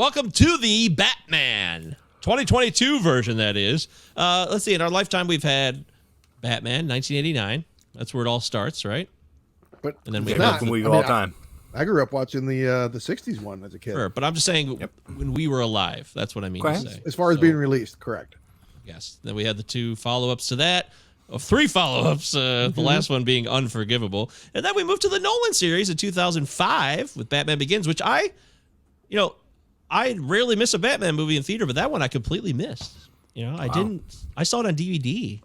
Welcome to the Batman 2022 version, that is. Let's see, in our lifetime, we've had Batman 1989. That's where it all starts, right? But and then we not movie of all time. I grew up watching the 60s one as a kid. Sure, but I'm just saying when we were alive. That's what I mean to say. As far as being released, correct. Yes. Then we had the 2 follow-ups to that. 3 follow-ups, the last one being Unforgivable. And then we moved to the Nolan series in 2005 with Batman Begins, which I rarely miss a Batman movie in theater, but that one I completely missed. I saw it on DVD.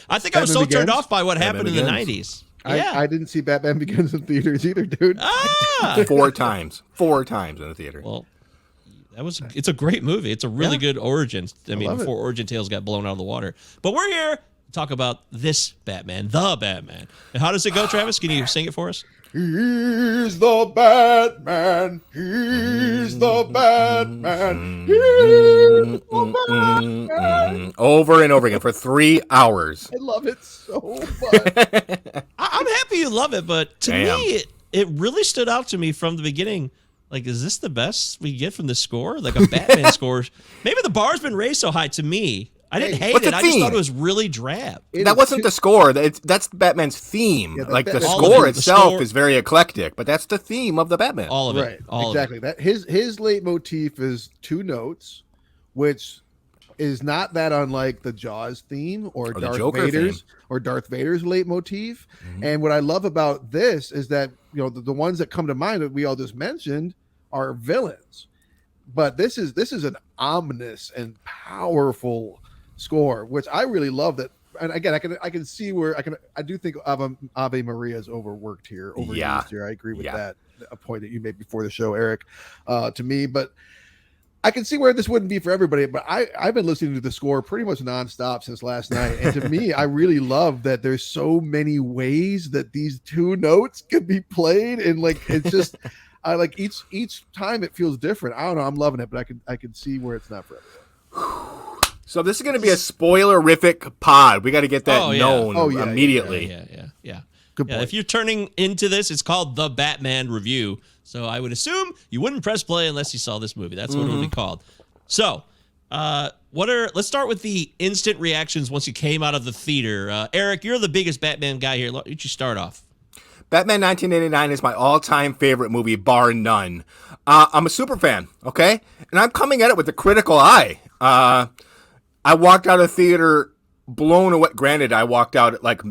I think I was so turned off by what happened in the 90s. Yeah. I didn't see Batman Begins in theaters either, dude. 4 times. 4 times in the theater. Well, it's a great movie. It's a really good origin. I mean, before Origin Tales got blown out of the water. But we're here to talk about this Batman, the Batman. And how does it go, Travis? Can you sing it for us? He's the Batman. He's the Batman. He's the Batman. Over and over again for 3 hours. I love it so much. I'm happy you love it, but to me, it really stood out to me from the beginning. Like, is this the best we get from the score? Like a Batman score. Maybe the bar's been raised so high to me. I didn't hate it. I just thought it was really drab. That wasn't the score. That's Batman's theme. Yeah, the score itself is very eclectic, but that's the theme of the Batman. All of it. Right. Exactly. That his leitmotif is 2 notes, which is not that unlike the Jaws theme or Darth Vader's leitmotif. Mm-hmm. And what I love about this is that the ones that come to mind that we all just mentioned are villains, but this is an ominous and powerful score, which I really love. That, and again, I can see where I do think Ave Maria is overworked here, overused here. I agree with that, a point that you made before the show, Eric, to me, but I can see where this wouldn't be for everybody. But I've been listening to the score pretty much nonstop since last night, and to me, I really love that there's so many ways that these 2 notes could be played, and like it's just I like each time it feels different. I don't know, I'm loving it, but I can see where it's not for everyone. So this is going to be a spoilerific pod. We got to get that known immediately. Yeah. Good point. If you're turning into this, it's called the Batman Review. So I would assume you wouldn't press play unless you saw this movie. That's what it would be called. So, let's start with the instant reactions once you came out of the theater. Eric, you're the biggest Batman guy here. Why don't you start off? Batman 1989 is my all-time favorite movie, bar none. I'm a super fan, okay? And I'm coming at it with a critical eye. I walked out of theater blown away. Granted, I walked out at like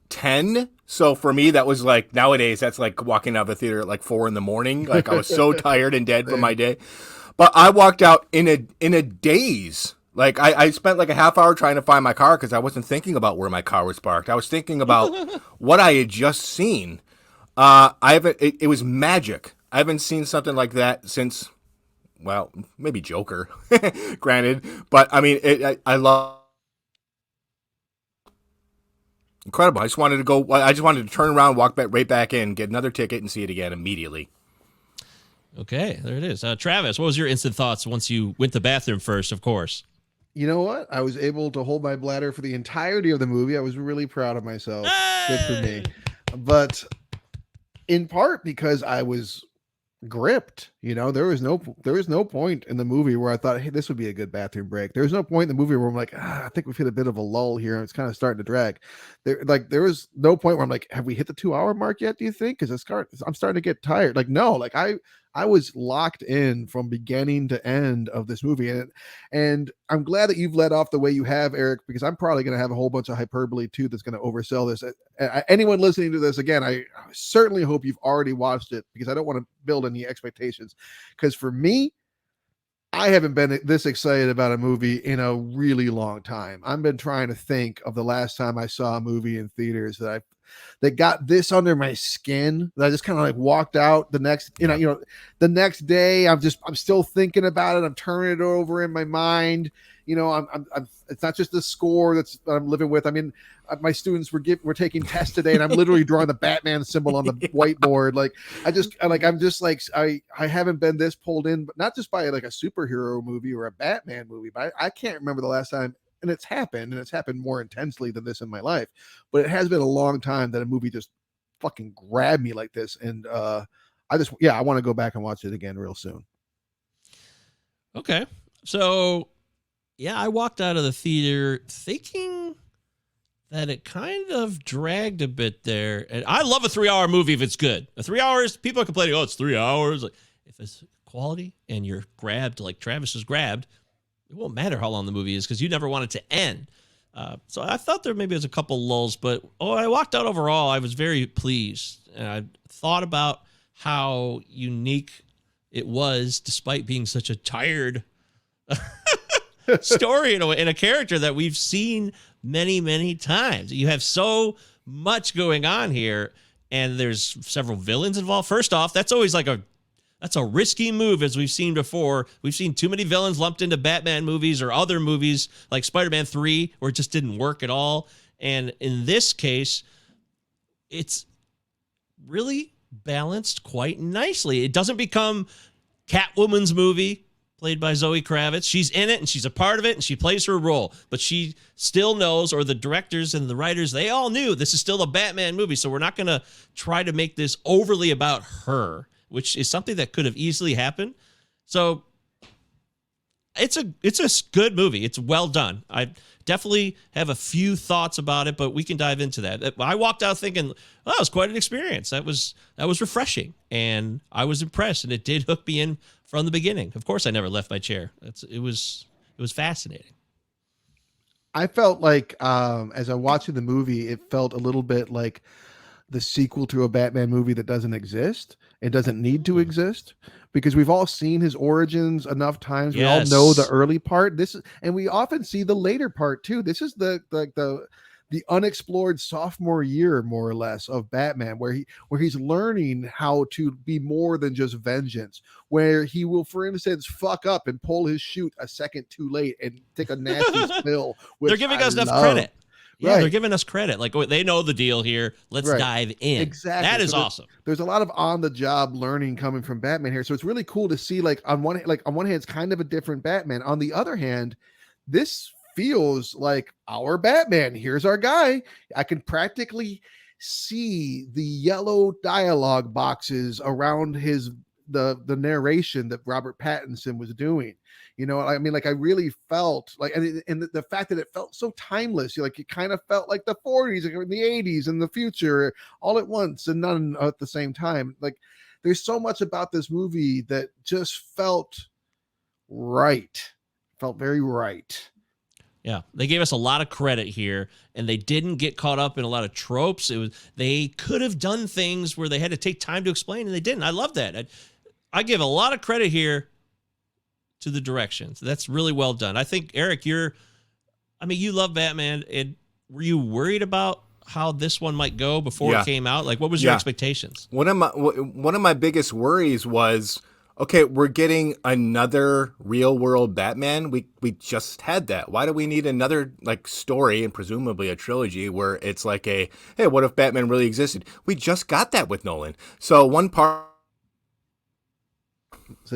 10. So for me, that was like, nowadays, that's like walking out of the theater at like 4 a.m. Like I was so tired and dead from my day. But I walked out in a daze. Like I spent like a half hour trying to find my car because I wasn't thinking about where my car was parked. I was thinking about what I had just seen. It was magic. I haven't seen something like that since, well, maybe Joker, granted. But I mean, I love. Incredible. I just wanted to turn around, walk right back in, get another ticket, and see it again immediately. Okay, there it is. Travis, what was your instant thoughts once you went to the bathroom first, of course? You know what? I was able to hold my bladder for the entirety of the movie. I was really proud of myself. Hey! Good for me. But in part because I was gripped, there was no point in the movie where I thought, hey, this would be a good bathroom break. There was no point in the movie where I'm like, I think we've hit a bit of a lull here, and it's kind of starting to drag. There was no point where I'm like, have we hit the 2-hour mark yet, do you think? Because I'm starting to get tired. Like, no, like I was locked in from beginning to end of this movie. And I'm glad that you've led off the way you have, Eric, because I'm probably going to have a whole bunch of hyperbole too that's going to oversell this. Anyone listening to this, again, I certainly hope you've already watched it, because I don't want to build any expectations. Because for me, I haven't been this excited about a movie in a really long time. I've been trying to think of the last time I saw a movie in theaters that got this under my skin, that I just kind of like walked out the next, the next day. I'm still thinking about it. I'm turning it over in my mind. It's not just the score that I'm living with. I mean, my students were taking tests today, and I'm literally drawing the Batman symbol on the whiteboard. Like I haven't been this pulled in, but not just by like a superhero movie or a Batman movie, but I can't remember the last time. And it's happened more intensely than this in my life, but it has been a long time that a movie just fucking grabbed me like this. And I want to go back and watch it again real soon. Okay. So, yeah, I walked out of the theater thinking that it kind of dragged a bit there. And I love a 3-hour movie if it's good. The 3 hours, people are complaining, oh, it's 3 hours. Like, if it's quality and you're grabbed like Travis is grabbed, it won't matter how long the movie is because you never want it to end. So I thought there maybe was a couple lulls, but I walked out overall. I was very pleased. And I thought about how unique it was, despite being such a tired story in a character that we've seen many, many times. You have so much going on here, and there's several villains involved. First off, that's always like that's a risky move, as we've seen before. We've seen too many villains lumped into Batman movies or other movies like Spider-Man 3 where it just didn't work at all. And in this case, it's really balanced quite nicely. It doesn't become Catwoman's movie played by Zoe Kravitz. She's in it and she's a part of it and she plays her role, but she still knows, or the directors and the writers, they all knew this is still a Batman movie. So we're not going to try to make this overly about her, which is something that could have easily happened. So it's a good movie. It's well done. I definitely have a few thoughts about it, but we can dive into that. I walked out thinking, oh, that was quite an experience. That was refreshing, and I was impressed, and it did hook me in from the beginning. Of course, I never left my chair. It was fascinating. I felt like as I watched the movie, it felt a little bit like the sequel to a Batman movie that doesn't exist. It doesn't need to exist because we've all seen his origins enough times. Yes. We all know the early part. And we often see the later part too. This is the unexplored sophomore year, more or less, of Batman, where he's learning how to be more than just vengeance, where he will, for instance, fuck up and pull his chute a second too late and take a nasty spill. They're giving us enough credit. Yeah, right. They're giving us credit. Like, they know the deal here. Let's dive in. Exactly. That is awesome. There's a lot of on-the-job learning coming from Batman here. So it's really cool to see, like, on one hand, it's kind of a different Batman. On the other hand, this feels like our Batman. Here's our guy. I can practically see the yellow dialogue boxes around the narration that Robert Pattinson was doing. You know, I mean, like, I really felt like, and the fact that it felt so timeless, like it kind of felt like the 40s, like the 80s, and the future all at once and none at the same time. Like, there's so much about this movie that just felt right. Felt very right. Yeah, they gave us a lot of credit here, and they didn't get caught up in a lot of tropes. They could have done things where they had to take time to explain, and they didn't. I love that. I give a lot of credit here to the directions. That's really well done. I think, Eric, you love Batman. Were you worried about how this one might go before it came out? Like, what was your expectations? One of my biggest worries was, okay, we're getting another real world Batman. We just had that. Why do we need another story, and presumably a trilogy, where it's like hey, what if Batman really existed? We just got that with Nolan. So one part.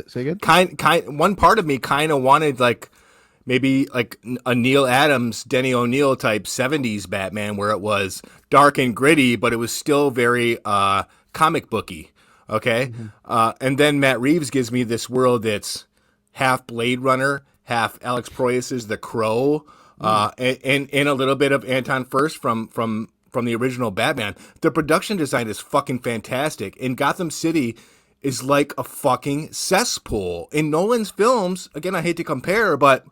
Say again? One part of me kind of wanted maybe a Neil Adams, Denny O'Neil type 70s Batman, where it was dark and gritty, but it was still very comic booky. Okay. Mm-hmm. And then Matt Reeves gives me this world that's half Blade Runner, half Alex Proyas's The Crow, and a little bit of Anton Furst from the original Batman. The production design is fucking fantastic. In Gotham City is like a fucking cesspool. In Nolan's films, again, I hate to compare, but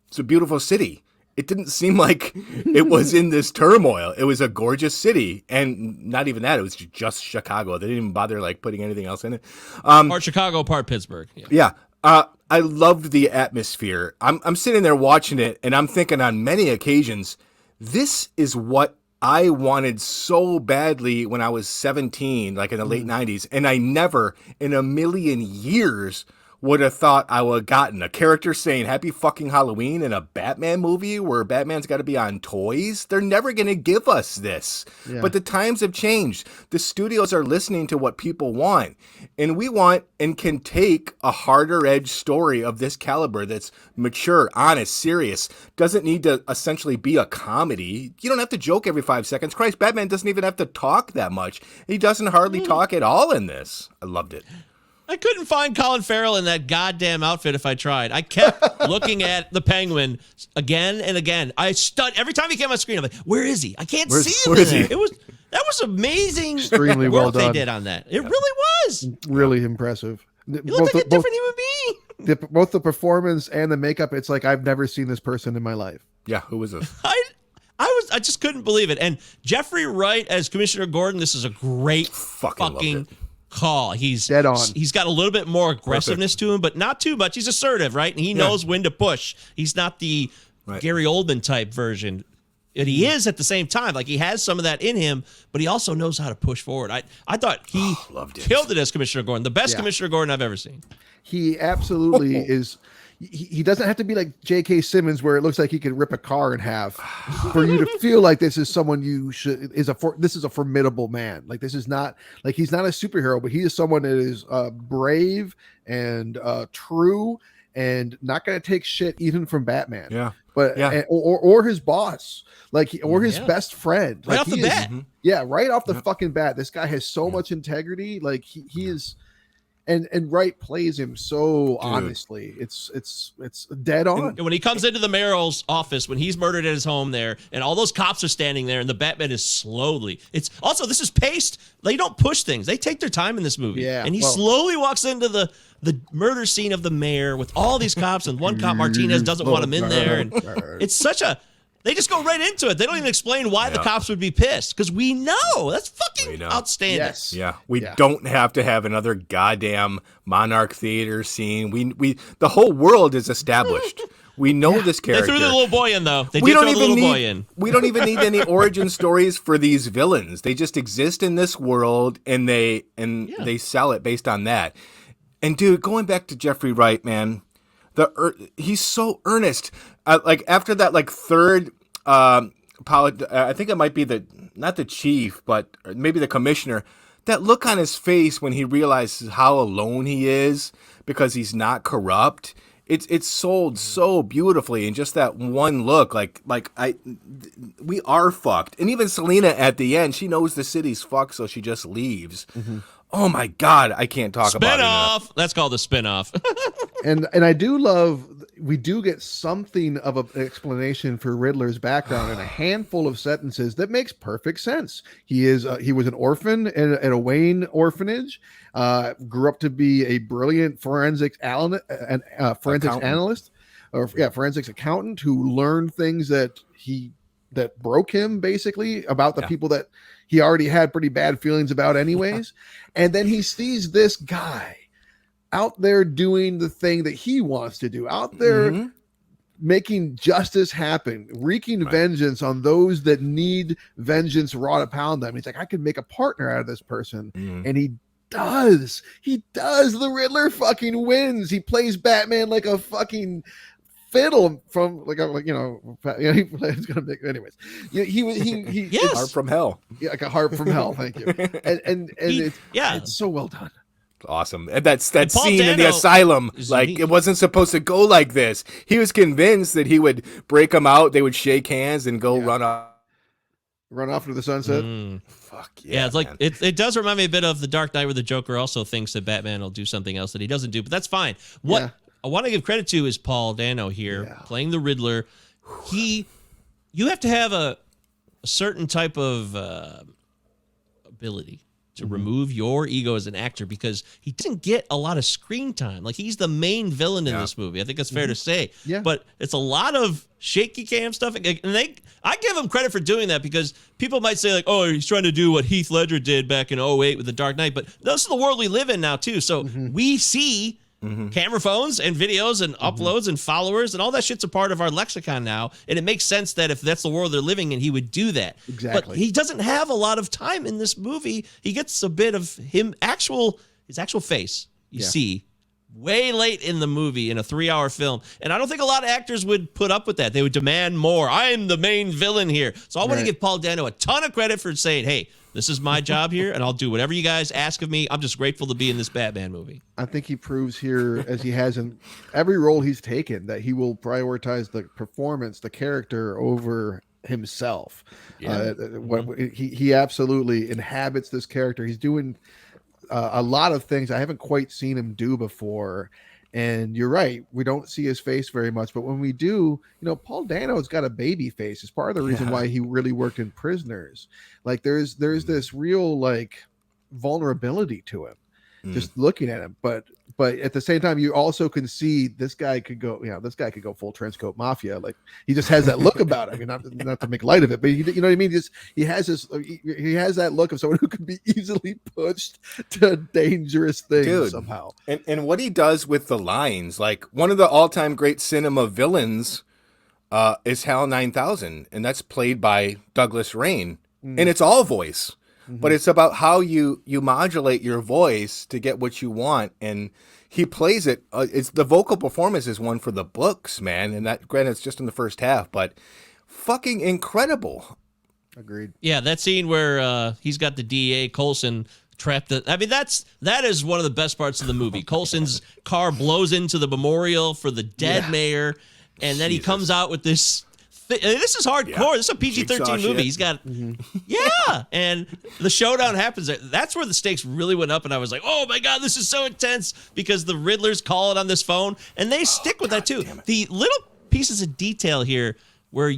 it's a beautiful city. It didn't seem like it was in this turmoil. It was a gorgeous city. And not even that, it was just Chicago. They didn't even bother putting anything else in it. Part Chicago, part Pittsburgh. Yeah. I loved the atmosphere. I'm sitting there watching it, and I'm thinking on many occasions, this is what I wanted so badly when I was 17, in the late 90s, and I never in a million years would have thought I would have gotten a character saying happy fucking Halloween in a Batman movie where Batman's got to be on toys. They're never going to give us this. Yeah. But the times have changed. The studios are listening to what people want. And we want and can take a harder edge story of this caliber that's mature, honest, serious. Doesn't need to essentially be a comedy. You don't have to joke every 5 seconds. Christ, Batman doesn't even have to talk that much. He doesn't hardly talk at all in this. I loved it. I couldn't find Colin Farrell in that goddamn outfit if I tried. I kept looking at the Penguin again and again. Every time he came on screen, I'm like, where is he? I can't see him in there. That was amazing. Extremely well work done. they did on that. It really was. Really impressive. You look like a different human being. Both the performance and the makeup, it's like I've never seen this person in my life. Yeah, who was this? I just couldn't believe it. And Jeffrey Wright as Commissioner Gordon, this is a great fucking call. He's dead on. He's got a little bit more aggressiveness to him, but not too much. He's assertive, right? And he knows when to push. He's not the Gary Oldman type version. And he is at the same time. Like, he has some of that in him, but he also knows how to push forward. I thought he killed it as Commissioner Gordon. The best Commissioner Gordon I've ever seen. He absolutely is. He doesn't have to be like J.K. Simmons, where it looks like he could rip a car in half, for you to feel like this is someone this is a formidable man. Like, this is not like, he's not a superhero, but he is someone that is brave and true and not going to take shit even from Batman. Yeah. But or his boss, or his best friend, right off the bat. Right off the fucking bat. This guy has so much integrity. Like, he is. And Wright plays him so honestly. It's dead on. And when he comes into the mayor's office, when he's murdered at his home there, and all those cops are standing there, and the Batman is slowly. It's also, this is paced. They don't push things. They take their time in this movie. Yeah. And he slowly walks into the murder scene of the mayor with all these cops, and one cop, Martinez, doesn't want him in there. And it's such a. They just go right into it. They don't even explain why the cops would be pissed, because we know. That's fucking outstanding. Yes. Yeah, we don't have to have another goddamn Monarch Theater scene. We the whole world is established. We know this character. They threw the little boy in, though. They did throw the little boy in. We don't even need any origin stories for these villains. They just exist in this world, and they sell it based on that. And dude, going back to Jeffrey Wright, man. He's so earnest. Like, after that, third, I think it might be not the chief, but maybe the commissioner. That look on his face when he realizes how alone he is because he's not corrupt. It's sold so beautifully, and just that one look, we are fucked. And even Selena at the end, she knows the city's fucked, so she just leaves. Mm-hmm. Oh my God, I can't talk about it enough. That's called the spinoff. and I do love, we do get something of an explanation for Riddler's background in a handful of sentences that makes perfect sense. He was an orphan at a Wayne orphanage, grew up to be a brilliant forensics analyst, forensics accountant who learned things that broke him, basically, about the people that he already had pretty bad feelings about anyways. And then he sees this guy out there doing the thing that he wants to do, out there making justice happen, wreaking vengeance on those that need vengeance wrought upon them. He's like, I can make a partner out of this person. And he does. The Riddler fucking wins. He plays Batman like a fucking fiddle from he plays gonna make anyways. He yes. Harp from hell. Yeah, like a harp from hell. Thank you. And it's so well done. Awesome. And that scene Dano in the asylum, unique. It wasn't supposed to go like this. He was convinced that he would break them out, they would shake hands and go run off into the sunset. Fuck yeah, it's like it does remind me a bit of The Dark Knight, where the Joker also thinks that Batman will do something else that he doesn't do, but that's fine. What I want to give credit to is Paul Dano here playing the Riddler. You have to have a certain type of ability to remove your ego as an actor, because he doesn't get a lot of screen time. Like, he's the main villain in this movie. I think that's fair to say. Yeah. But it's a lot of shaky cam stuff. And I give him credit for doing that, because people might say, like, oh, he's trying to do what Heath Ledger did back in 2008 with The Dark Knight. But this is the world we live in now, too. So we see camera phones and videos and uploads and followers, and all that shit's a part of our lexicon now. And it makes sense that if that's the world they're living in, he would do that. Exactly. But he doesn't have a lot of time in this movie. He gets a bit of his actual face you see way late in the movie in a 3-hour film. And I don't think a lot of actors would put up with that. They would demand more. I'm the main villain here. So I want to give Paul Dano a ton of credit for saying, hey, this is my job here, and I'll do whatever you guys ask of me. I'm just grateful to be in this Batman movie. I think he proves here, as he has in every role he's taken, that he will prioritize the performance, the character, over himself. He absolutely inhabits this character. He's doing a lot of things I haven't quite seen him do before. And you're right, we don't see his face very much, but when we do, Paul Dano's got a baby face. It's part of the reason why he really worked in Prisoners. Like there's this real like vulnerability to him, just looking at him. But at the same time, you also can see this guy could go full trench coat mafia. Like he just has that look about him. I mean, not to make light of it, but you know what I mean. He has that look of someone who can be easily pushed to dangerous things somehow. And what he does with the lines, like one of the all-time great cinema villains is Hal 9000, and that's played by Douglas Rain, and it's all voice. But it's about how you modulate your voice to get what you want, and he plays it. It's the vocal performance is one for the books, man. And that, granted, it's just in the first half, but fucking incredible. Agreed. Yeah, that scene where he's got the DA Coulson trapped. That is one of the best parts of the movie. Coulson's car blows into the memorial for the dead mayor, and then he comes out with this. This is hardcore. Yeah. This is a PG-13 movie. He's got, and the showdown happens. That's where the stakes really went up, and I was like, "Oh my god, this is so intense!" Because the Riddler's calling on this phone, and they stick with that too. The little pieces of detail here, where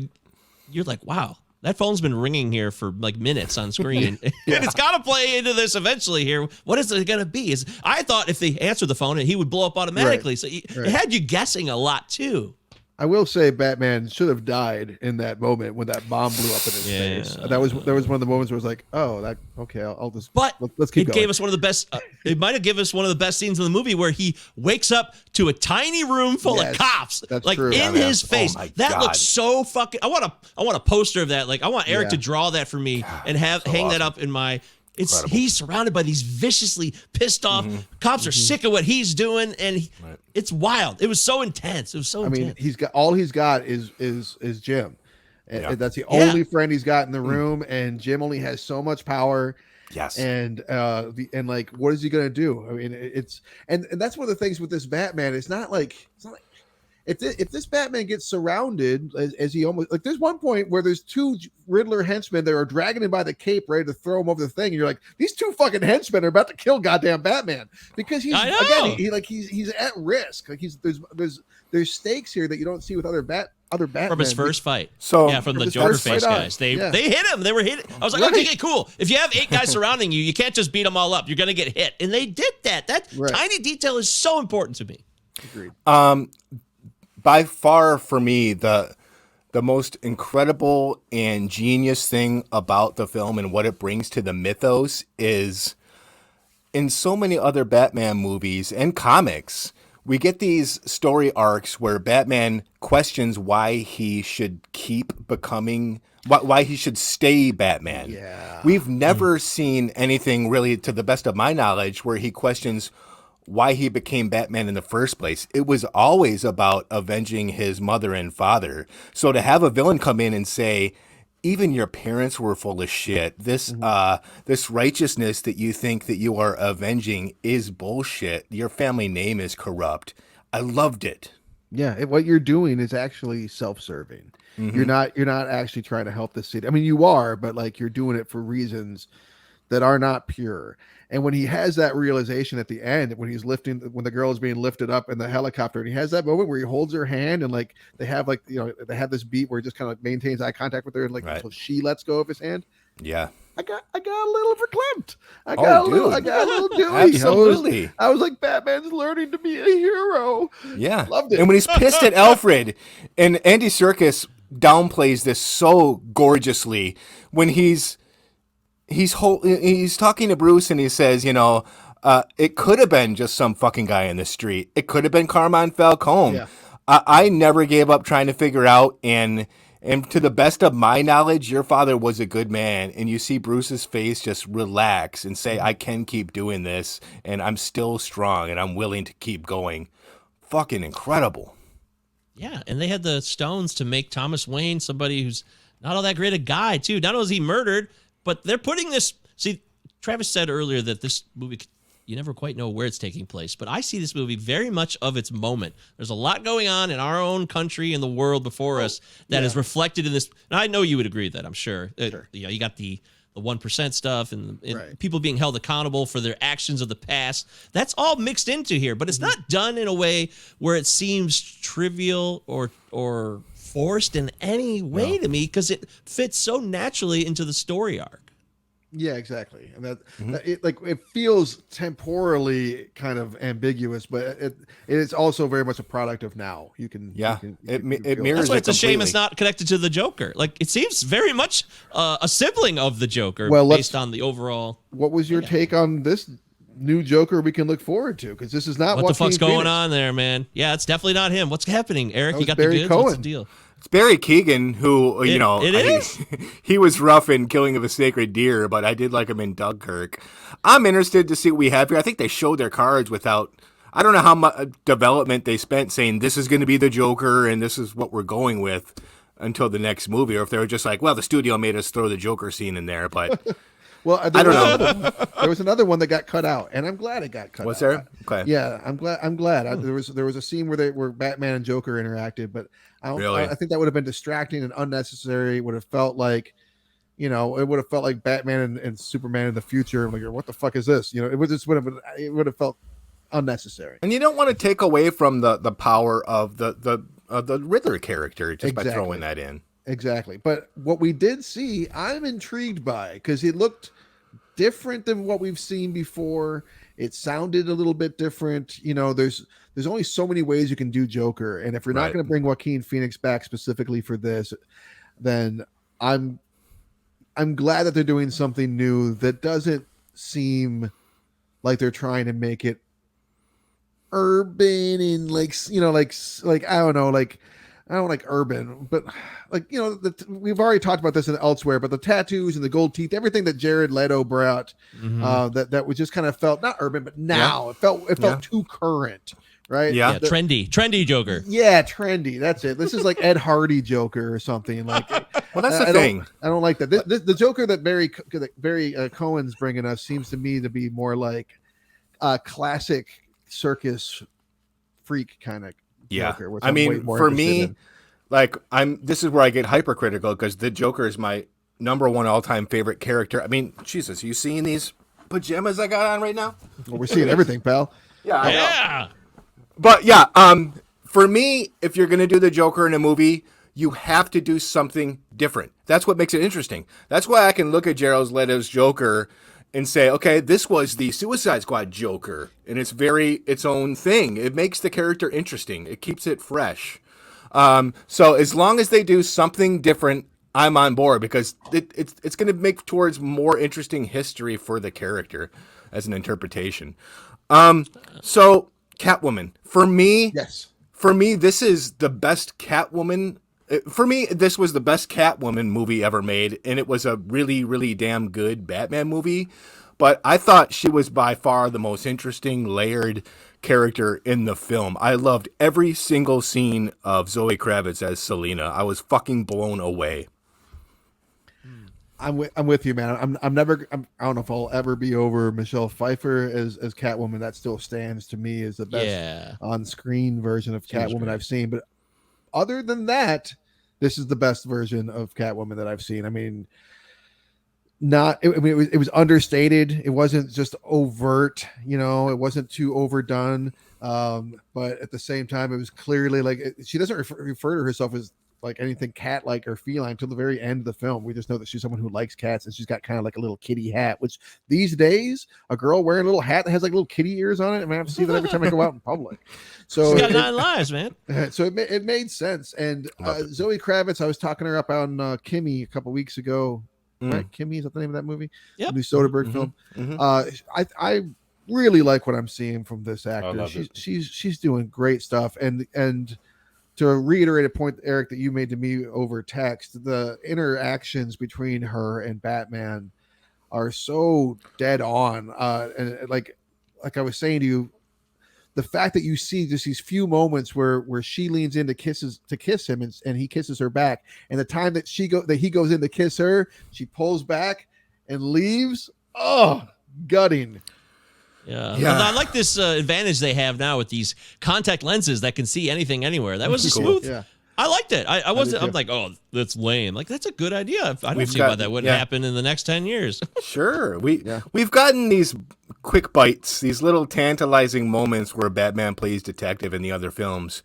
you're like, "Wow, that phone's been ringing here for like minutes on screen, and it's got to play into this eventually." Here, what is it going to be? I thought if they answered the phone, he would blow up automatically. Right. So it had you guessing a lot too. I will say Batman should have died in that moment when that bomb blew up in his face. There was one of the moments where it was like, oh, okay, I'll just. But let's keep going. Gave us one of the best. It might have given us one of the best scenes in the movie where he wakes up to a tiny room full of cops, like true. In his face. That looks so fucking. I want a poster of that. Like I want Eric to draw that for me and hang that up in my. He's surrounded by these viciously pissed off cops. Are sick of what he's doing, and it's wild. It was so intense. It was so. intense. He's got is Jim, and that's the only friend he's got in the room. And Jim only has so much power. Yes. And like, what is he gonna do? I mean, it's and that's one of the things with this Batman. It's not like. If this Batman gets surrounded, as he almost like, there's one point where there's two Riddler henchmen that are dragging him by the cape, ready to throw him over the thing, and you're like, these two fucking henchmen are about to kill goddamn Batman because he's at risk. Like there's stakes here that you don't see with other Batman from his first fight. So from the Joker face guys, they hit him. They were hit. I was like, okay, cool. If you have 8 guys surrounding you, you can't just beat them all up. You're gonna get hit, and they did that. That tiny detail is so important to me. Agreed. By far, for me, the most incredible and genius thing about the film and what it brings to the mythos is, in so many other Batman movies and comics, we get these story arcs where Batman questions why he should keep becoming, why he should stay Batman. Yeah. We've never seen anything really, to the best of my knowledge, where he questions why he became Batman in the first place. It was always about avenging his mother and father. So to have a villain come in and say, even your parents were full of shit. This this righteousness that you think that you are avenging is bullshit. Your family name is corrupt. I loved it. Yeah, what you're doing is actually self-serving. You're not actually trying to help the city. I mean, you are, but like you're doing it for reasons that are not pure. And when he has that realization at the end, when the girl is being lifted up in the helicopter, and he has that moment where he holds her hand, and like they have this beat where he just kind of maintains eye contact with her, and until she lets go of his hand. Yeah. I got a little verklempt. I got a little dewy. Absolutely. I was like, Batman's learning to be a hero. Yeah. Loved it. And when he's pissed at Alfred, and Andy Serkis downplays this so gorgeously when he's talking to Bruce, and he says, it could have been just some fucking guy in the street. It could have been Carmine Falcone. Yeah. I never gave up trying to figure out, and to the best of my knowledge, your father was a good man. And you see Bruce's face just relax and say, I can keep doing this, and I'm still strong, and I'm willing to keep going. Fucking incredible. Yeah, and they had the stones to make Thomas Wayne somebody who's not all that great a guy, too. Not only is he murdered, but they're putting this. See, Travis said earlier that this movie, you never quite know where it's taking place, but I see this movie very much of its moment. There's a lot going on in our own country and the world before us that is reflected in this. And I know you would agree with that, I'm sure. Sure. You got the the 1% stuff and Right. people being held accountable for their actions of the past. That's all mixed into here, but it's not done in a way where it seems trivial or forced in any way to me, because it fits so naturally into the story arc. Yeah, exactly. And it feels temporally kind of ambiguous, but it's also very much a product of now. You can it feel mirrors That's why it it's a shame it's completely. not connected to the Joker. Like, it seems very much a sibling of the Joker, Well, based on the overall. What was your take on this new Joker we can look forward to? Because this is not What the fuck's Joaquin going Phoenix. on there, man? Yeah, it's definitely not him. What's happening, Eric? That You was got Barry the goods? What's the Cohen. deal? It's Barry Keoghan, who It is? he was rough in Killing of a Sacred Deer, but I did like him in Dunkirk. I'm interested to see what we have here. I think they showed their cards without. I don't know how much development they spent saying this is going to be the Joker and this is what we're going with until the next movie, or if they were just like, well, the studio made us throw the Joker scene in there, but. Well, I don't know. There was another one that got cut out, and I'm glad it got cut out. Was there? Okay. Yeah, I'm glad. There was a scene where Batman and Joker interacted, but Really? I think that would have been distracting and unnecessary. It would have felt like, it would have felt like Batman and Superman in the future. Like, what the fuck is this? It would have felt unnecessary. And you don't want to take away from the power of the Riddler character just by Exactly. throwing that in. Exactly. But what we did see, I'm intrigued by, because it looked different than what we've seen before. It sounded a little bit different. There's only so many ways you can do Joker, and if you're not Right. going to bring Joaquin Phoenix back specifically for this, then I'm glad that they're doing something new that doesn't seem like they're trying to make it urban and like I don't know, like I don't like urban, but like, we've already talked about this elsewhere, but the tattoos and the gold teeth, everything that Jared Leto brought, that was just kind of felt not urban, but now it felt too current, right? Yeah. Yeah, trendy Joker. Yeah, trendy. That's it. This is like Ed Hardy Joker or something. Like, Well, that's the I thing. I don't like that. The Joker that Barry Cohen's bringing us seems to me to be more like a classic circus freak kind of Joker. Which I I'm way mean, more for interested me, in. like this is where I get hypercritical because the Joker is my number one all-time favorite character. I mean, Jesus, you seeing these pajamas I got on right now? Well, we're seeing everything, pal. Yeah, I know. Yeah. But yeah, for me, if you're gonna do the Joker in a movie, you have to do something different. That's what makes it interesting. That's why I can look at Jared Leto's Joker and say, okay, this was the Suicide Squad Joker, and it's its own thing. It makes the character interesting. It keeps it fresh. So as long as they do something different, I'm on board because it's going to make towards more interesting history for the character as an interpretation. So Catwoman, for me, Yes. this is the best Catwoman. For me, this was the best Catwoman movie ever made, and it was a really, really damn good Batman movie. But I thought she was by far the most interesting, layered character in the film. I loved every single scene of Zoe Kravitz as Selina. I was fucking blown away. I'm with you, man. I don't know if I'll ever be over Michelle Pfeiffer as Catwoman. That still stands to me as the best on-screen version of Catwoman I've seen. But other than that, this is the best version of Catwoman that I've seen. I mean, it was understated. It wasn't just overt, it wasn't too overdone. But at the same time, it was clearly like she doesn't refer to herself as like anything cat-like or feline until the very end of the film. We just know that she's someone who likes cats, and she's got kind of like a little kitty hat, which these days, a girl wearing a little hat that has like little kitty ears on it, I mean, I have to see that every time I go out in public. So She's got 9 lives, man. so it made sense. And Zoe Kravitz, I was talking her up on Kimmy a couple weeks ago. Right? Kimmy, is that the name of that movie? Yep. The new Soderbergh film. I really like what I'm seeing from this actor. She's doing great stuff. And to reiterate a point, Eric, that you made to me over text, the interactions between her and Batman are so dead on. And like I was saying to you, the fact that you see just these few moments where she leans in to kiss him and he kisses her back, and the time that he goes in to kiss her, she pulls back and leaves. Oh, gutting. Yeah. I like this advantage they have now with these contact lenses that can see anything anywhere. That was Cool. smooth. Yeah. I liked it. I wasn't. too. I'm like, oh, that's lame. Like that's a good idea. I don't We've see why got- that wouldn't happen in the next 10 years. Sure. We've gotten these quick bites, these little tantalizing moments where Batman plays detective in the other films.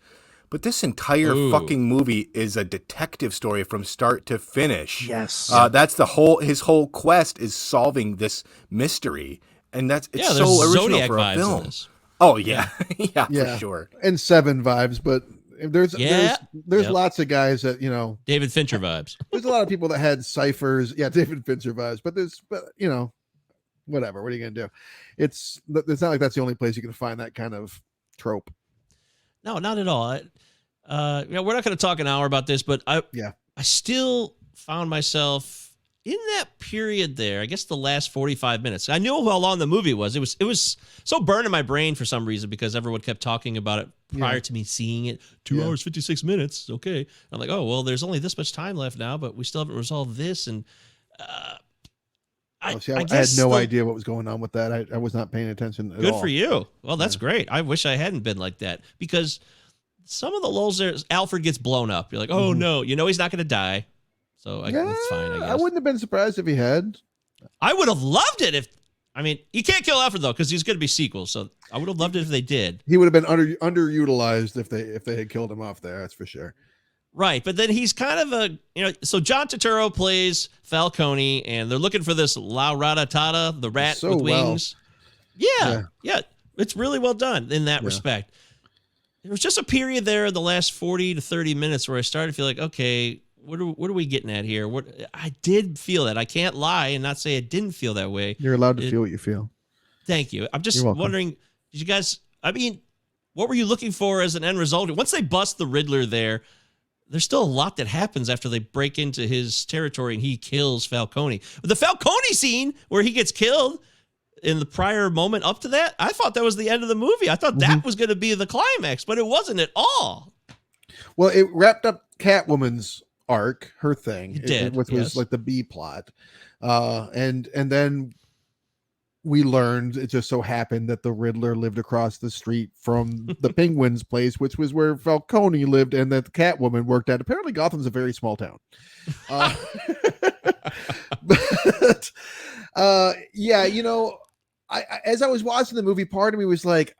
But this entire fucking movie is a detective story from start to finish. Yes. That's his whole quest is solving this mystery. And it's Yeah, so there's original Zodiac for a vibes in film. this. Oh yeah. yeah, Yeah. for sure. And Seven vibes, but there's Yeah. there's Yep. lots of guys that David Fincher vibes. there's a lot of people that had ciphers. Yeah, David Fincher vibes, but whatever. What are you gonna do? It's not like that's the only place you can find that kind of trope. No, not at all. We're not going to talk an hour about this, but I still found myself in that period there. I guess the last 45 minutes. I knew how long the movie was. It was so burned in my brain for some reason because everyone kept talking about it prior to me seeing it. 2 hours 56 minutes. Okay, I'm like, oh well, there's only this much time left now, but we still haven't resolved this. And I had no idea what was going on with that. I was not paying attention at all. Good for you. Well, that's great. I wish I hadn't been like that because some of the lulls there, Alfred gets blown up. You're like, oh no, he's not going to die. So that's fine, I guess. I wouldn't have been surprised if he had. I would have loved it if, you can't kill Alfred though, because he's going to be sequels. So I would have loved it if they did. He would have been underutilized if they had killed him off there. That's for sure. Right. But then he's kind of so John Turturro plays Falcone and they're looking for this La Ratatata, the rat So with wings. Yeah. It's really well done in that respect. There was just a period there in the last 40 to 30 minutes where I started to feel like, okay, what are we getting at here? I did feel that. I can't lie and not say I didn't feel that way. You're allowed to feel what you feel. Thank you. I'm just wondering, did you guys, what were you looking for as an end result? Once they bust the Riddler there's still a lot that happens after they break into his territory and he kills Falcone. But the Falcone scene where he gets killed in the prior moment up to that, I thought that was the end of the movie. I thought that was going to be the climax, but it wasn't at all. Well, it wrapped up Catwoman's arc, her thing, It did, which was like the B plot, and then we learned it just so happened that the Riddler lived across the street from the Penguin's place, which was where Falcone lived, and that the Catwoman worked at. Apparently, Gotham's a very small town. But I as I was watching the movie, part of me was like,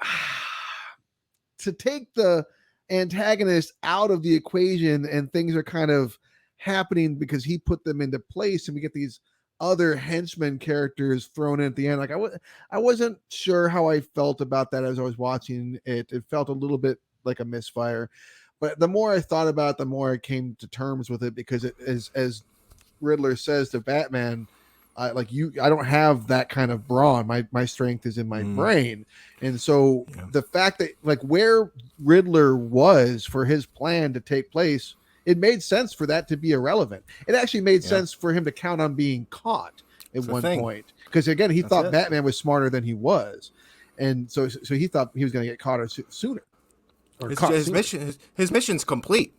to take the antagonist out of the equation and things are kind of happening because he put them into place and we get these other henchmen characters thrown in at the end. Like I wasn't sure how I felt about that as I was watching it. It felt a little bit like a misfire, but the more I thought about it, the more I came to terms with it because it is, as Riddler says to Batman, I don't have that kind of brawn. My strength is in my brain. And so the fact that where Riddler was for his plan to take place, it made sense for that to be irrelevant. It actually made sense for him to count on being caught at one point. Because again, he thought Batman was smarter than he was. And so he thought he was going to get caught sooner. His mission's complete.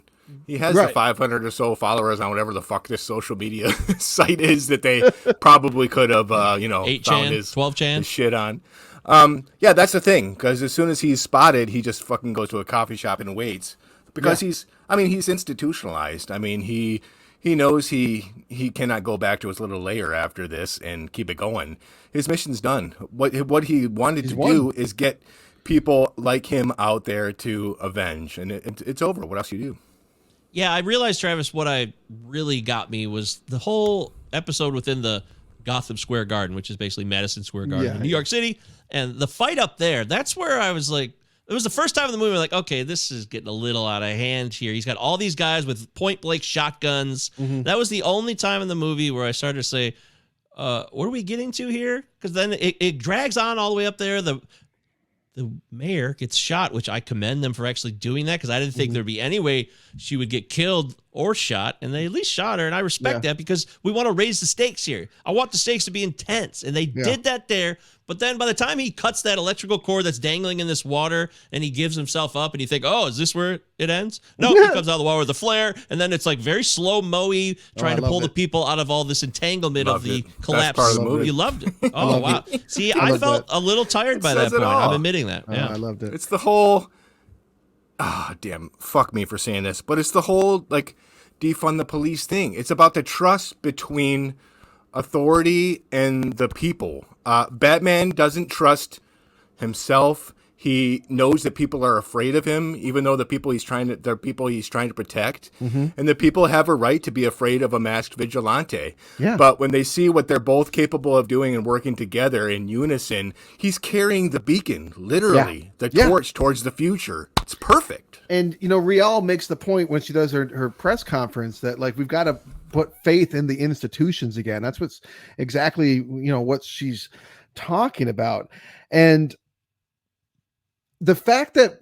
He has the 500 or so followers on whatever the fuck this social media site is that they probably could have, 8chan, found his 12chan his shit on. That's the thing. Because as soon as he's spotted, he just fucking goes to a coffee shop and waits. Because he's institutionalized. He knows he cannot go back to his little lair after this and keep it going. His mission's done. What he wanted to do is get people like him out there to avenge, and it's over. What else do you do? Yeah, I realized, Travis, what really got me was the whole episode within the Gotham Square Garden, which is basically Madison Square Garden in New York City, and the fight up there. That's where I was like, it was the first time in the movie, like, okay, this is getting a little out of hand here. He's got all these guys with point-blank shotguns. That was the only time in the movie where I started to say, what are we getting to here? Because then it drags on all the way up there. The mayor gets shot, which I commend them for actually doing that because I didn't think there'd be any way she would get killed or shot, and they at least shot her, and I respect that because we want to raise the stakes here. I want the stakes to be intense, and they did that there. But then by the time he cuts that electrical cord that's dangling in this water and he gives himself up and you think, oh, is this where it ends? No, he comes out of the water with a flare, and then it's like very slow-mo-y trying to pull the people out of all this entanglement of the collapse. Part of the movie. You loved it. Oh, wow. See, I felt a little tired by that point. I'm admitting that. I loved it. It's the whole damn, fuck me for saying this, but it's the whole like defund the police thing. It's about the trust between authority and the people. Batman doesn't trust himself. He knows that people are afraid of him, even though they're people he's trying to protect, and the people have a right to be afraid of a masked vigilante. Yeah. But when they see what they're both capable of doing and working together in unison, he's carrying the beacon, literally, the torch towards the future. It's perfect. And Rial makes the point when she does her press conference that like we've got to put faith in the institutions again. That's what's exactly what she's talking about. And the fact that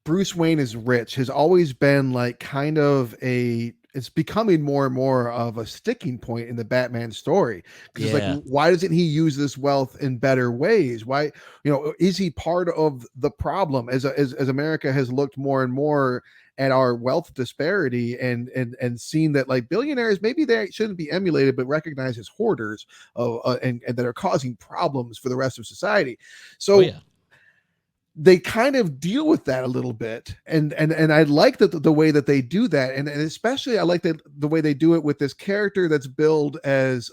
Bruce Wayne is rich has always been like kind of it's becoming more and more of a sticking point in the Batman story. Because like, why doesn't he use this wealth in better ways? Why, is he part of the problem as America has looked more and more at our wealth disparity and seen that like billionaires, maybe they shouldn't be emulated, but recognized as hoarders and that are causing problems for the rest of society. So, they kind of deal with that a little bit. And I like the way that they do that. And especially I like the way they do it with this character that's billed as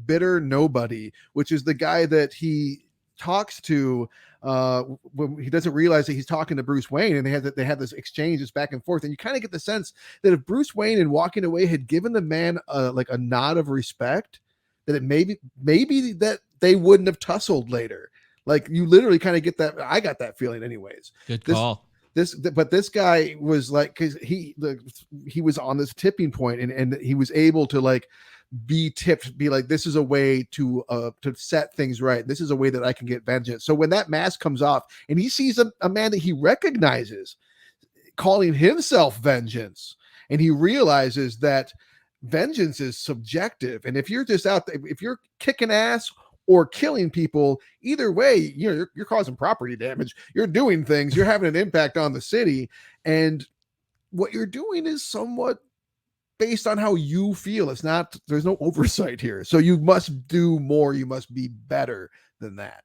bitter nobody, which is the guy that he talks to when he doesn't realize that he's talking to Bruce Wayne, and they have this exchange, this back and forth. And you kind of get the sense that if Bruce Wayne in walking away had given the man like a nod of respect, that it maybe that they wouldn't have tussled later. Like you literally kind of get that. I got that feeling anyways. Good call. But this guy was like, because he was on this tipping point and he was able to like be tipped, be like, this is a way to set things right. This is a way that I can get vengeance. So when that mask comes off and he sees a man that he recognizes calling himself Vengeance, and he realizes that vengeance is subjective. And if you're just out there, if you're kicking ass or killing people, either way, you're causing property damage. You're doing things. You're having an impact on the city, and what you're doing is somewhat based on how you feel. It's not. There's no oversight here, so you must do more. You must be better than that.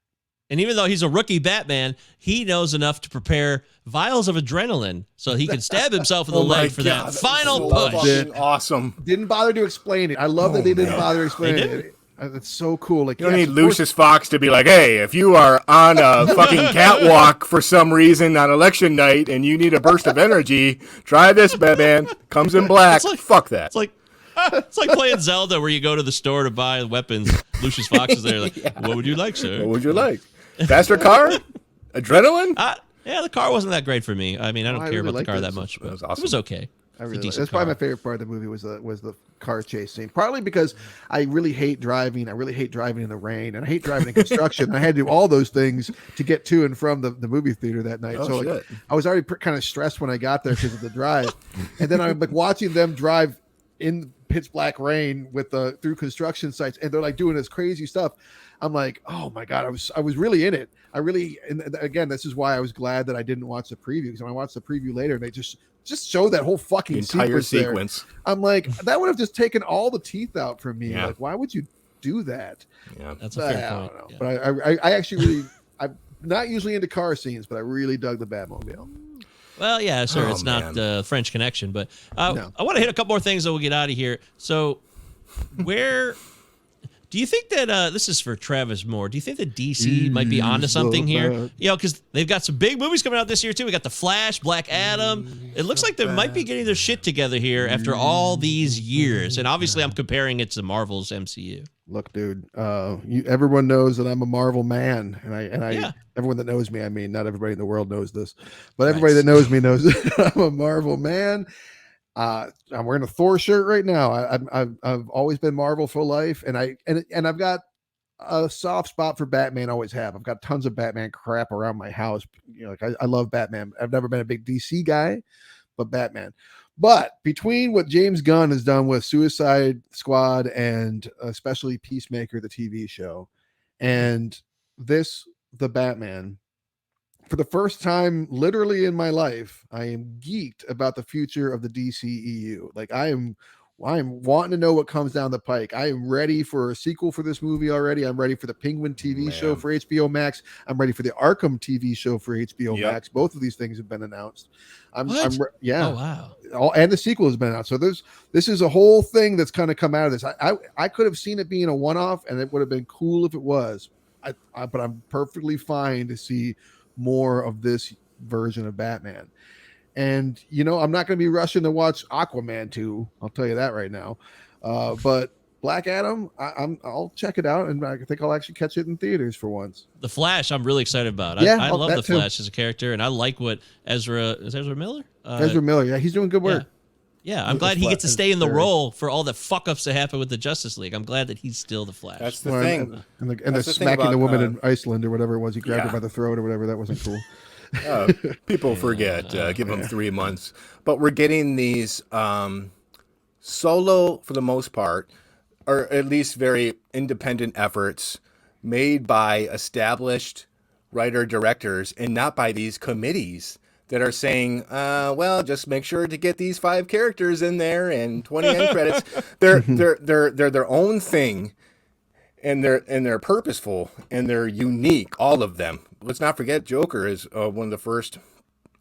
And even though he's a rookie Batman, he knows enough to prepare vials of adrenaline so he can stab himself in the leg for that final push. Awesome. Didn't bother to explain it. I love that they didn't bother to explain it. It's so cool. Like you don't need Lucius Fox to be like, hey, if you are on a fucking catwalk for some reason on election night and you need a burst of energy, try this, Batman. Comes in black. Fuck that. It's like playing Zelda where you go to the store to buy weapons. Lucius Fox is there like, what would you like, sir? What would you like? Faster car? Adrenaline? Yeah, the car wasn't that great for me. I mean, I don't care about the car that much, but it was okay. That's probably my favorite part of the movie was the car chase scene. Partly because I really hate driving. I really hate driving in the rain, and I hate driving in construction. I had to do all those things to get to and from the movie theater that night. So like, I was already kind of stressed when I got there because of the drive, and then I'm like watching them drive in pitch black rain with through construction sites, and they're like doing this crazy stuff. I'm like, oh my God, I was really in it. And again, this is why I was glad that I didn't watch the preview, because when I watched the preview later and they just show that whole fucking entire sequence. I'm like, that would have just taken all the teeth out from me. Like, why would you do that? Yeah, that's a fair point. I don't know. But I actually really, I'm not usually into car scenes, but I really dug the Batmobile. Well, yeah, sure. It's not French Connection, but I want to hit a couple more things that we'll get out of here. So, where do you think that this is for Travis Moore? Do you think that DC might be onto something here? Because they've got some big movies coming out this year too. We got The Flash, Black Adam. It looks like they might be getting their shit together here after all these years. And obviously, I'm comparing it to Marvel's MCU. Look, dude, everyone knows that I'm a Marvel man, and I everyone that knows me, I mean, not everybody in the world knows this, but everybody that knows me knows that I'm a Marvel man. I'm wearing a Thor shirt right now. I've always been Marvel for life, and I've got a soft spot for Batman. Always have. I've got tons of Batman crap around my house. I love Batman. I've never been a big DC guy, but Batman. But between what James Gunn has done with Suicide Squad and especially Peacemaker, the TV show, and the Batman, for the first time literally in my life, I am geeked about the future of the DCEU. Like, I am I'm wanting to know what comes down the pike. I am ready for a sequel for this movie already. I'm ready for the Penguin TV show for HBO Max. I'm ready for the Arkham TV show for HBO Max. Both of these things have been announced. Yeah. Oh wow. And the sequel has been announced. So this is a whole thing that's kind of come out of this. I could have seen it being a one-off, and it would have been cool if it was. But I'm perfectly fine to see more of this version of Batman. And I'm not going to be rushing to watch Aquaman 2. I'll tell you that right now. But Black Adam, I'll check it out, and I think I'll actually catch it in theaters for once. The Flash, I'm really excited about. Yeah, I love the too. Flash as a character, and I like what Ezra Miller. Ezra Miller, yeah, he's doing good work. Yeah, I'm glad he gets to stay in the role for all the fuck ups that happen with the Justice League. I'm glad that he's still the Flash. That's the thing. And the smacking the woman in Iceland or whatever it was. He grabbed her by the throat or whatever. That wasn't cool. People forget. Give them 3 months. But we're getting these solo, for the most part, or at least very independent efforts made by established writer-directors and not by these committees that are saying, well, just make sure to get these 5 characters in there and 20 end credits. They're their own thing. And they're purposeful and they're unique, all of them. Let's not forget Joker is one of the first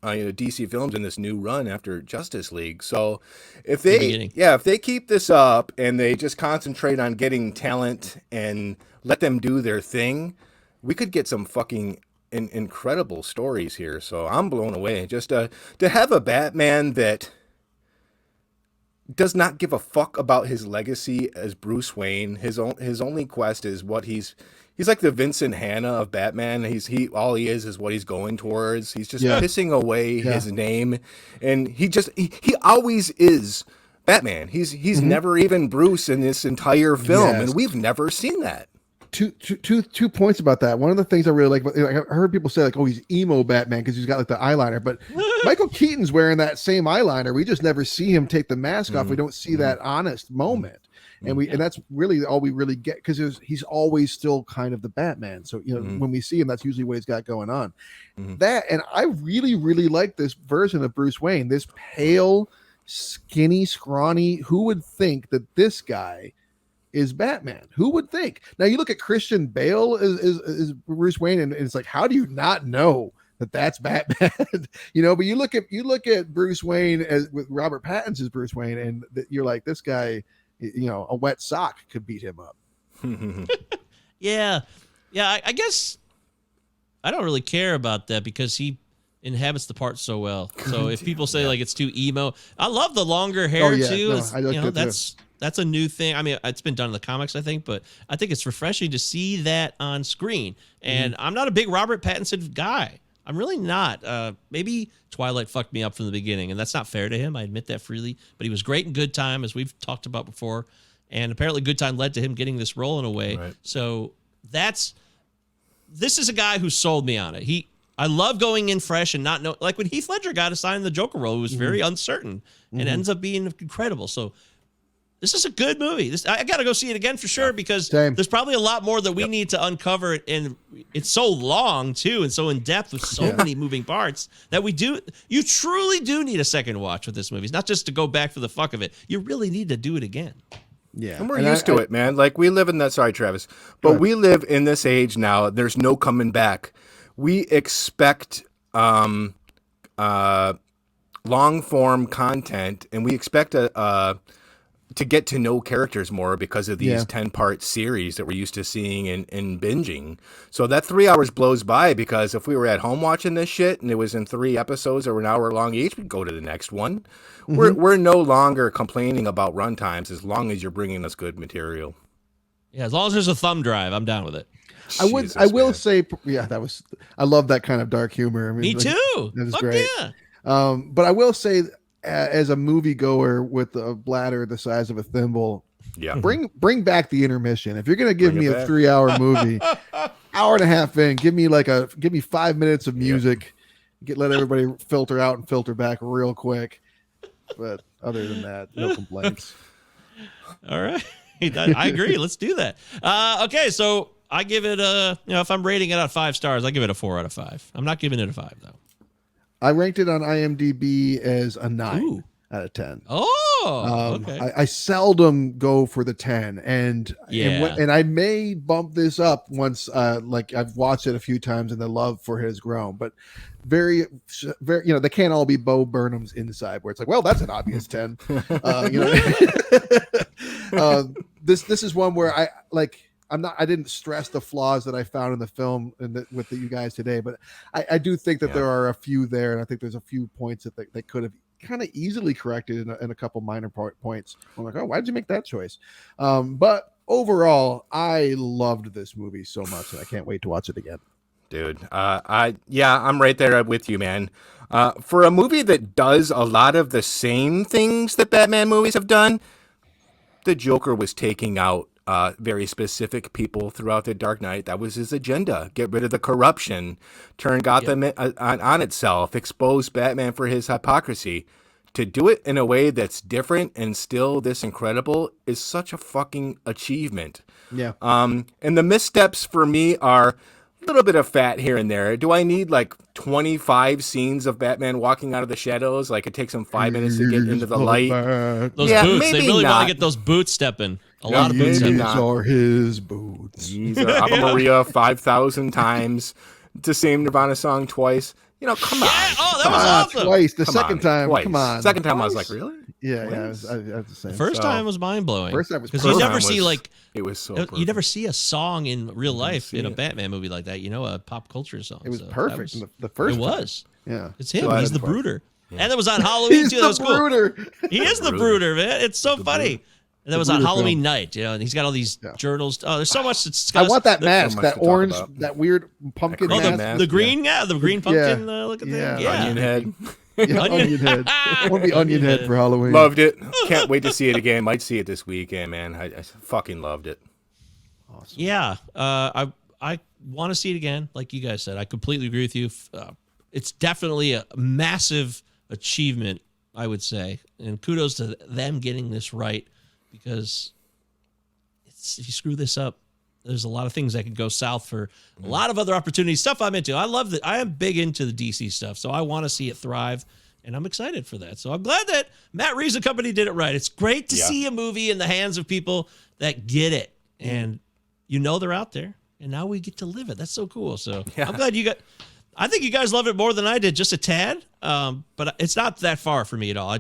DC films in this new run after Justice League. So if they keep this up and they just concentrate on getting talent and let them do their thing, we could get some fucking incredible stories here. So I'm blown away just to have a Batman that does not give a fuck about his legacy as Bruce Wayne. His only quest is what he's like the Vincent Hanna of Batman. All he is what he's going towards. He's just pissing away his name, and he always is Batman. He's never even Bruce in this entire film, and we've never seen that. Two points about that. One of the things I really like, I heard people say like, "Oh, he's emo Batman because he's got like the eyeliner," but Michael Keaton's wearing that same eyeliner. We just never see him take the mask off. We don't see that honest moment, and that's really all we really get because he's always still kind of the Batman. So when we see him, that's usually what he's got going on. That, and I really really like this version of Bruce Wayne. This pale, skinny, scrawny. Who would think that this guy is Batman? Who would think? Now you look at Christian Bale is Bruce Wayne, and it's like, how do you not know that that's Batman? But you look at Bruce Wayne with Robert Pattinson's Bruce Wayne, and you're like, this guy, a wet sock could beat him up. Yeah. I guess I don't really care about that because he inhabits the part so well. So if people say like it's too emo, I love the longer hair too. No, that's a new thing. I mean, it's been done in the comics, I think, but I think it's refreshing to see that on screen. And I'm not a big Robert Pattinson guy. I'm really not. Maybe Twilight fucked me up from the beginning, and that's not fair to him. I admit that freely. But he was great in Good Time, as we've talked about before. And apparently Good Time led to him getting this role in a way. Right. So this is a guy who sold me on it. I love going in fresh and not know, like when Heath Ledger got assigned the Joker role, it was very uncertain and ends up being incredible. So this is a good movie. I got to go see it again for sure because there's probably a lot more that we need to uncover. And it's so long too, and so in depth with so many moving parts that you truly do need a second watch with this movie. It's not just to go back for the fuck of it. You really need to do it again. Yeah. And we're used to it, man. Like we live in that, sorry, Travis, but we live in this age now. There's no coming back. We expect long form content, and we expect to get to know characters more because of these 10-part series that we're used to seeing and binging. So that 3 hours blows by because if we were at home watching this shit and it was in 3 episodes that were an hour long each, we'd go to the next one. We're no longer complaining about runtimes as long as you're bringing us good material. Yeah, as long as there's a thumb drive, I'm down with it. I will say, I love that kind of dark humor. I mean, me too. That is great. Yeah. But I will say, as a moviegoer with a bladder the size of a thimble, bring back the intermission. If you're gonna give me a 3-hour movie, hour and a half in, give me 5 minutes of music, let everybody filter out and filter back real quick. But other than that, no complaints. All right, I agree. Let's do that. Okay, so I give it if I'm rating it out of 5 stars, I give it a 4 out of 5. I'm not giving it a 5 though. I ranked it on IMDb as a 9. Ooh. out of 10. Oh, okay. I seldom go for the 10, and Yeah. and I may bump this up once, like I've watched it a few times, and the love for it has grown. But very, very, they can't all be Bo Burnham's Inside, where it's like, well, that's an obvious 10. This is one where I didn't stress the flaws that I found in the film and with you guys today, but I do think that there are a few there, and I think there's a few points that they could have kind of easily corrected in a couple minor points. I'm like, oh, why did you make that choice? But overall, I loved this movie so much, and I can't wait to watch it again. Dude, I'm right there with you, man. For a movie that does a lot of the same things that Batman movies have done, the Joker was taking out very specific people throughout the Dark Knight. That was his agenda. Get rid of the corruption, turn Gotham on itself, expose Batman for his hypocrisy. To do it in a way that's different and still this incredible is such a fucking achievement. Yeah. And the missteps for me are a little bit of fat here and there. Do I need like 25 scenes of Batman walking out of the shadows? Like it takes him 5 minutes to get into the light. Those boots. They really want to get those boots stepping. A lot of boots stepping. These are his boots. These are Ave Maria 5,000 times. It's the same Nirvana song twice. Come on. Oh, that was awesome. Twice. The second time. Twice. Come on. Second time I was like, really? Yeah. I was the same. The first time was mind blowing. First time was because you never was- see It was so you perfect. never see a song in real life in a it. Batman movie like that. A pop culture song. It was So perfect. that The first It time. was. Yeah. It's him. So He's I- the Brooder. And that was on Halloween He's too. That was the cool. Brooder. He is the Brooder, man. It's so funny. And that was on Brooder Halloween film. night, and he's got all these journals. Oh, there's so much to I discuss. want that mask, much that to talk orange, about. that weird pumpkin That Oh, green mask. mask. the green, the green pumpkin looking Yeah. thing. Yeah. Onion head. Yeah, onion head. I want to be onion head for Halloween. Loved it. Can't wait to see it again. Might see it this weekend, man. I fucking loved it. Awesome. Yeah, I want to see it again. Like you guys said, I completely agree with you. It's definitely a massive achievement, I would say, and kudos to them getting this right, because if you screw this up, there's a lot of things that could go south for a lot of other opportunities. Stuff I'm into. I love that. I am big into the DC stuff, so I want to see it thrive, and I'm excited for that. So I'm glad that Matt Reeves and company did it right. It's great to see a movie in the hands of people that get it, and they're out there, and now we get to live it. That's so cool. So I'm glad you got. I think you guys loved it more than I did, just a tad. But it's not that far for me at all.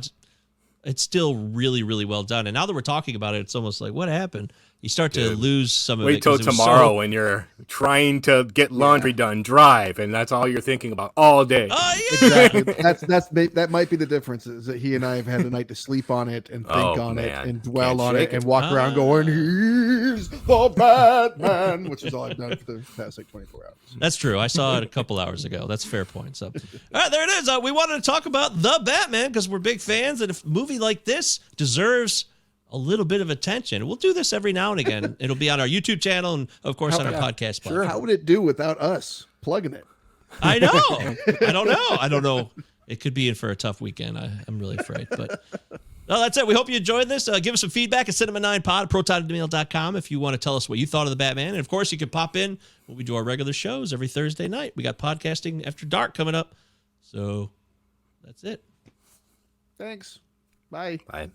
It's still really, really well done. And now that we're talking about it, it's almost like, what happened? You start to lose some of it. Wait till 'cause it was tomorrow when you're trying to get laundry done, drive, and that's all you're thinking about all day. Oh, yeah. Exactly. That might be the difference, is that he and I have had a night to sleep on it and think on it man. and dwell Can't on shake it and it. walk around going, he's the Batman, which is all I've done for the past 24 hours. That's true. I saw it a couple hours ago. That's a fair point. So, all right, there it is. We wanted to talk about the Batman because we're big fans, and if a movie like this deserves a little bit of attention, we'll do this every now and again. It'll be on our YouTube channel and, of course, on our podcast platform. How would it do without us plugging it? I know. I don't know. It could be in for a tough weekend. I'm really afraid. But no, that's it. We hope you enjoyed this. Give us some feedback at cinema9pod at protonmail.com if you want to tell us what you thought of the Batman. And, of course, you can pop in when we do our regular shows every Thursday night. We got Podcasting After Dark coming up. So that's it. Thanks. Bye. Bye.